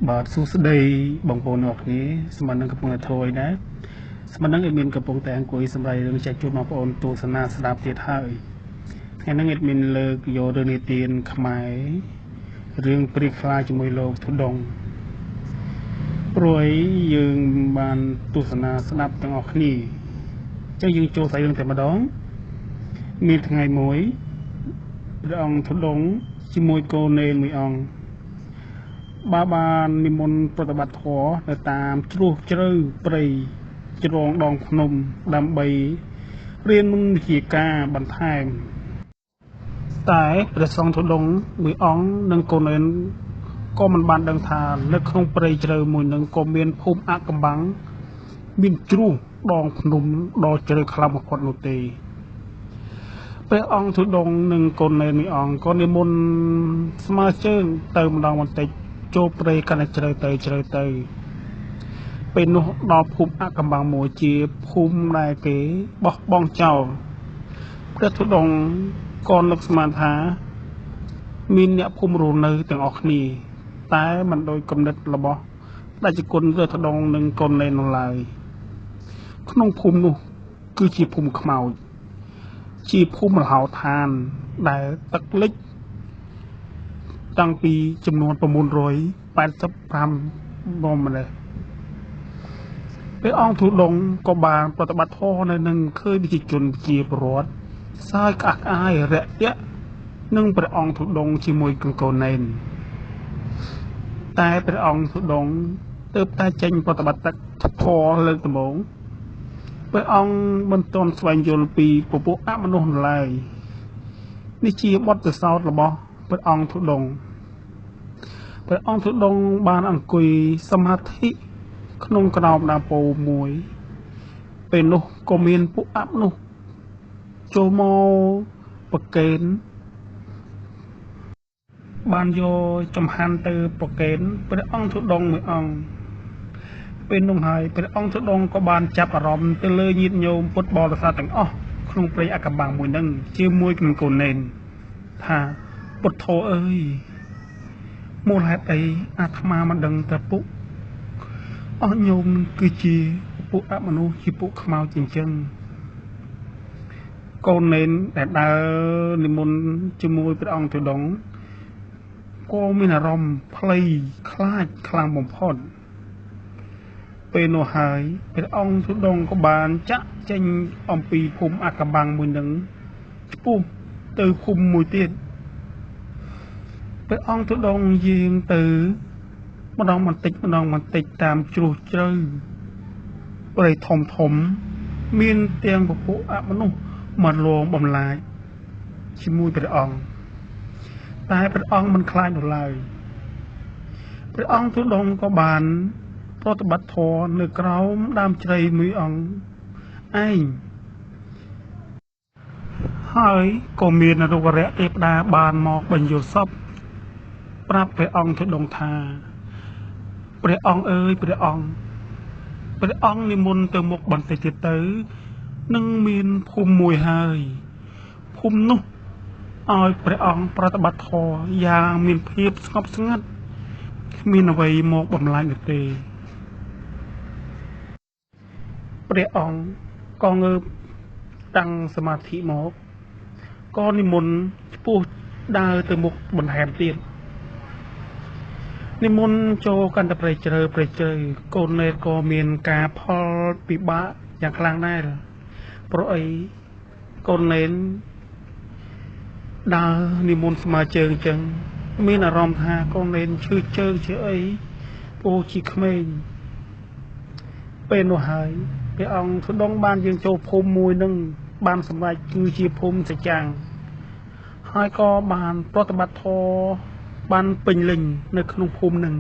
បាទសួស្តីបងប្អូនអ្នកគ្នាស្មាននឹងកំពុងតែធ្វើអីណាស្មាននឹងអេមីនកំពុងតែអង្គុយសម្រាប់រឿងចែកជូនបងប្អូនទស្សនាស្ដាប់ទៀតហើយថ្ងៃនេះអេមីនលើកយករឿងនិទានខ្មែររឿងព្រាយខ្លាជាមួយលោកធុដងព្រួយយើងបានទស្សនាស្ដាប់ទាំងអស់គ្នាអញ្ចឹងយើងចូលសាច់រឿងតែម្ដងមានថ្ងៃមួយព្រះអង្គធុដងជាមួយកូននេនមួយអង្គបាននិមន្តប្រតិបត្តិធម៌នៅតាមជ្រោះជ្រៅព្រៃជ្រងដងភ្នំដើម្បីរៀនវិជ្ជាការបន្ថែមតែព្រះសង្ឃធុដងមួយអង្គនិងកូននេនក៏មិនបានដឹងថានៅក្នុងព្រៃជ្រៅមួយនឹងក៏មានភូមិអាក់កំបាំងមានជ្រោះដងភ្នំដ៏ជ្រៅខ្លាំងបំផុតនោះទេព្រះអង្គធុដងនិងកូននេនមួយអង្គក៏និមន្តស្មើជើងទៅម្ដងបន្តិចចូលព្រៃកាន់តែជ្រៅទៅពេលនោះដល់ភូមិអាក់កំបាំងមួយជាភូមិដែលគេបោះបង់ចោលព្រះធុដងក៏នឹកស្មានថាមានអ្នកភូមិរស់នៅទាំងអស់គ្នាតែមិនដូចគំនិតរបស់ដែលជាគុណព្រះធុដងនិងកូននេននោះឡើយក្នុងភូមិនោះគឺជាភូមិខ្មោចជាភូមិរហោឋានដែលទឹកលិចតាំងពីចំនួន985មកម្លេះព្រះអង្គធុដងក៏បានប្រតិបត្តិធម៌នៅនឹងឃើញប្រជាជនជាប្រវត្តិសើចក្អាកក្អាយរាក់ទាក់នឹងព្រះអង្គធុដងជាមួយកូននេនតែព្រះអង្គធុដងទើបតែចេញប្រតិបត្តិធម៌លើកដំបូងព្រះអង្គមិនទាន់ស្វែងយល់ពីពពួកអមនុស្សឡើយនេះជាបទពិសោធន៍របស់ព្រះអង្គធុដងព្រះអង្គធុដងបានអង្គុយសមាធិក្នុងក្រោមដើមពោធិ៍មួយពេលនោះក៏មានពួកអមនុស្សចូលមកប្រកេនបានយកចំហាន់ទៅប្រកេនព្រះអង្គធុដងមួយអង្គពេលនោះហើយព្រះអង្គធុដងក៏បានចាប់អារម្មណ៍ទៅលើញាតិញោមពុទ្ធបរិស័ទទាំងអស់ក្នុងព្រៃអាក់កំបាំងមួយហ្នឹងជាមួយនឹងកូននេនថាពុទ្ធោអើយមូលហេតុអីអាត្មាមិនដឹងតែពុកអស់ញោមគឺជាពួកអមនុស្សជាពួកខ្មោចអញ្ចឹងកូននេនដែលដើរនិមន្តជាមួយព្រះអង្គធុដងក៏មានអារម្មណ៍ផ្លៃខ្លាចខ្លាំងបំផុតពេលនោះហើយព្រះអង្គធុដងក៏បានចាក់ចេញអំពីភូមិអាក់កំបាំងមួយនឹងឆ្ពោះទៅភូមិមួយទៀតព្រះអង្គធុដងយាងទៅម្ដងបន្តិចតាមជ្រោះជ្រៅព្រៃធំមានទាំងពពួកអមនុស្សមកលងបំលាចជាមួយព្រះអង្គតែព្រះអង្គមិនខ្លាចនោះឡើយព្រះអង្គធុដងក៏បានប្រតិបត្តិធម៌នៅក្រោមដើមជ្រៃមួយអង្គឯងហើយក៏មានរុក្ខរៈទេវតាបានមកបញ្យល់សពប្រាប់ព្រះអង្គធុដងថាព្រះអង្គអើយព្រះអង្គនិមន្តទៅមុខបន្តិចទៀតទៅនឹងមានភូមិមួយហើយភូមិនោះឲ្យព្រះអង្គប្រតិបត្តិធម៌យ៉ាងមានភាពស្ងប់ស្ងាត់គ្មានអ្វីមកបំលាញនោះទេព្រះអង្គក៏ងើបតាំងសមាធិមកក៏និមន្តឆ្ពោះដើរទៅមុខបន្ថែមទៀតនិមន្តចូលកាន់តែព្រៃជ្រៅកូននេនក៏មានការផលពិបាកយ៉ាងខ្លាំងដែរព្រោះអីកូននេនដើរនិមន្តស្មើជើងអញ្ចឹងមានអារម្មណ៍ថាកូននេនឈឺជើងជាអីព្រោះជាក្មេងពេលនោះហើយព្រះអង្គធុដងបានយើងចូលភូមិមួយនឹងបានសម្រេចគឺជាភូមិសច្ចាំងហើយក៏បានប្រតិបត្តិធម៌បានពេញលេញនៅក្នុងភូមិនឹង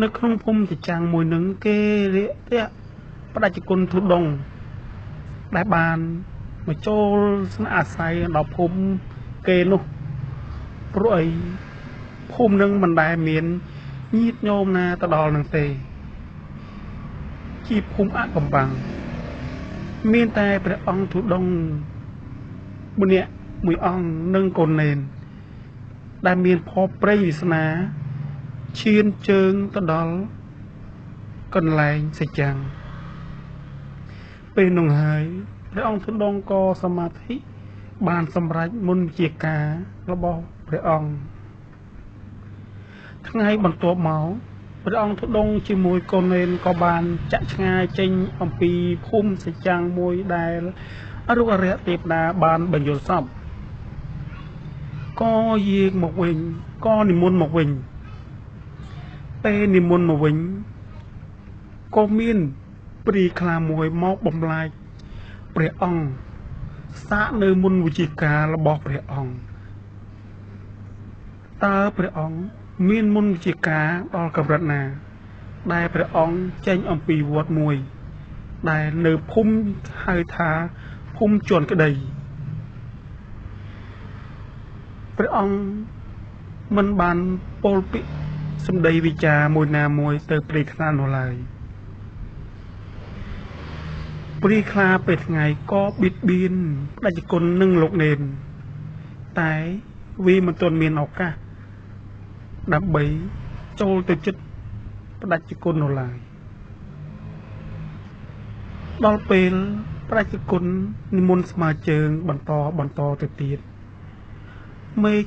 នៅក្នុងភូមិសច្ចាំងមួយនឹងគេរាកទាក់បដិជគុណធុដងដែលបានមកចូលស្នាក់អាស្រ័យដល់ភូមិគេនោះព្រោះអីភូមិនឹងមិនដែលមានញាតិញោមណាទៅដល់នឹងទេជាភូមិអាក់កំបាំងមានតែព្រះអង្គធុដងម្នាក់មួយអង្គនិងកូននេនដែលមានផលព្រៃវាសនា ឈានជើងទៅដល់កន្លែងសច្ចាំងពេលនោះហើយព្រះអង្គទុដងក៏សមាធិបានសម្រេចមុនជាការរបស់ព្រះអង្គថ្ងៃបន្ទាប់មកព្រះអង្គទុដងជាមួយកូននេនក៏បានចាក់ឆ្ងាយចេញអំពីភូមិសច្ចាំងមួយដែលរុក្ខអរិយទេវតាបានបញ្យល់សពក៏យាងមកវិញក៏និមន្តមកវិញពេលនិមន្តមកវិញក៏មានព្រាយខ្លាមួយមកបំលែកព្រះអង្គសាកនៅមុនវិជាការរបស់ព្រះអង្គតើព្រះអង្គមានមុនវិជាការដល់កម្រិតណាដែលព្រះអង្គចេញអំពីវត្តមួយដែលនៅភូមិហៅថាភូមិជន់ក្តីព្រះអង្គមិនបានពោលពាក្យសម្ដីវិចារមួយណាមួយទៅព្រាយខ្លានោះឡើយព្រាយខ្លាពេលថ្ងៃក៏បៀតបៀនផ្ដាច់គុណនឹងលោកនេនតែវាមិនទាន់មានឱកាសដើម្បីចូលទៅចិត្តផ្ដាច់គុណនោះឡើយដល់ពេលផ្ដាច់គុណនិមន្តស្មើជើងបន្តទៅទៀតមេឃ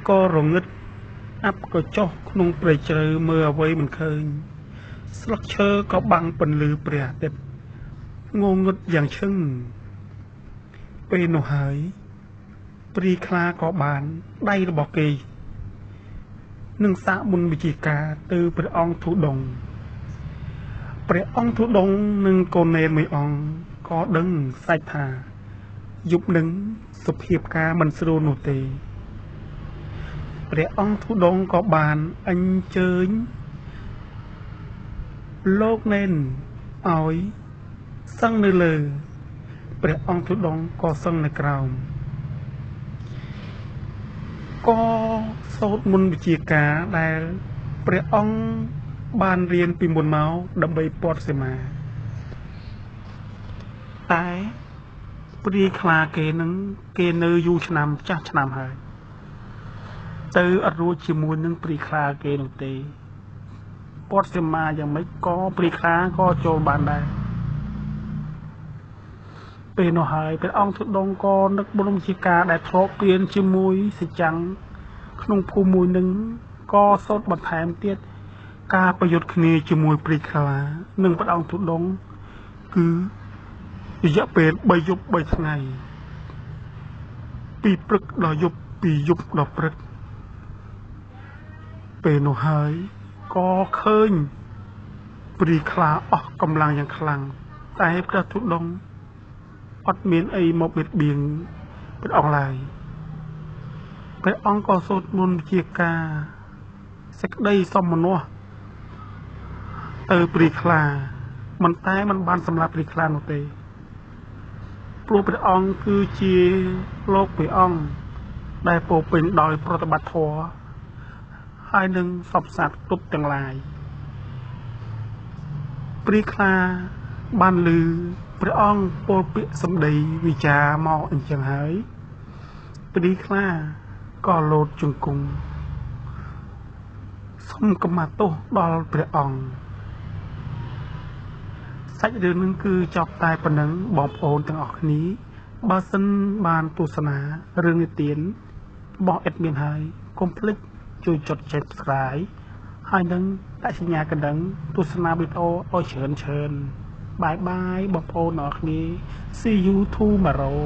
ក៏រងឹតអាប់ក៏ចុះក្នុងព្រៃជ្រៅមើលអ្វីមិនឃើញស្លឹកឈើក៏បាំងពន្លឺព្រះអាទិត្យងងឹតយ៉ាងឈឹងពេលនោះហើយព្រាយខ្លាក៏បានដៃរបស់គេនឹងសាកមុនវិជាការទៅព្រះអង្គធុដងព្រះអង្គធុដងនិងកូននេនមួយអង្គក៏ដឹងសាច់ថាយប់នឹងសុភាពការមិនស្រួលនោះទេព្រះអង្គធុដងក៏បានអញ្ជើញលោកនេនឲ្យសឹងនៅលើព្រះអង្គធុដងក៏សឹងនៅក្រោមក៏សូត្រមន្តវិជាការដែលព្រះអង្គបានរៀនពីមុនមកដើម្បីពត់សេមាតែព្រាយខ្លាគេនឹងគេនៅយូរឆ្នាំចាស់ឆ្នាំហើយទៅអត់រួចជាមួយនឹងព្រាយខ្លាគេនោះទេពត់សេមាយ៉ាងម៉េចក៏ព្រាយខ្លាក៏ចូលបានដែរពេលនោះហើយព្រះអង្គទុដងក៏នឹកបរមជាការដែលធ្លាប់រៀនជាមួយសច្ចាំងក្នុងភូមិមួយនឹងក៏សូត្របន្ថែមទៀតការប្រយុទ្ធគ្នាជាមួយព្រាយខ្លានិងព្រះអង្គទុដងគឺរយៈពេល3យប់3ថ្ងៃពីព្រឹកដល់យប់ពីយប់ដល់ព្រឹកពេលនោះហើយក៏ឃើញព្រាយខ្លាអស់កម្លាំងយ៉ាងខ្លាំងតែព្រះទុដងអត់មានអីមកបៀតបៀនព្រះអង្គឡើយព្រះអង្គក៏សូត្រមន្តជាការសេចក្តីសមនោះទៅព្រាយខ្លាមិនតែมันបានសម្លាប់ព្រាយខ្លានោះទេព្រោះព្រះអង្គគឺជាលោកព្រះអង្គដែលពោពេញដោយប្រតិបត្តិធម៌ហើយនឹងសពសត្វគ្រប់ទាំងឡាយព្រាយខ្លាបានឮព្រះអង្គពោលពាក្យសម្ដីវិចារមកអញ្ចឹងហើយព្រាយខ្លាក៏លោតជង្គង់សុំកម្មាទោសដល់ព្រះអង្គសាច់រឿងនឹងគឺចប់តែប៉ុណ្ណឹងបងប្អូនទាំងអស់គ្នាបើសិនបានទស្សនារឿងនិទានរបស់អេដមីនហើយកុំភ្លេចជួយចុច Subscribe ហើយនឹងដាក់សញ្ញាកណ្ដឹងទស្សនាវីដេអូឲ្យច្រើនបាយបាយបងប្អូនទាំងអស់គ្នា See you tomorrow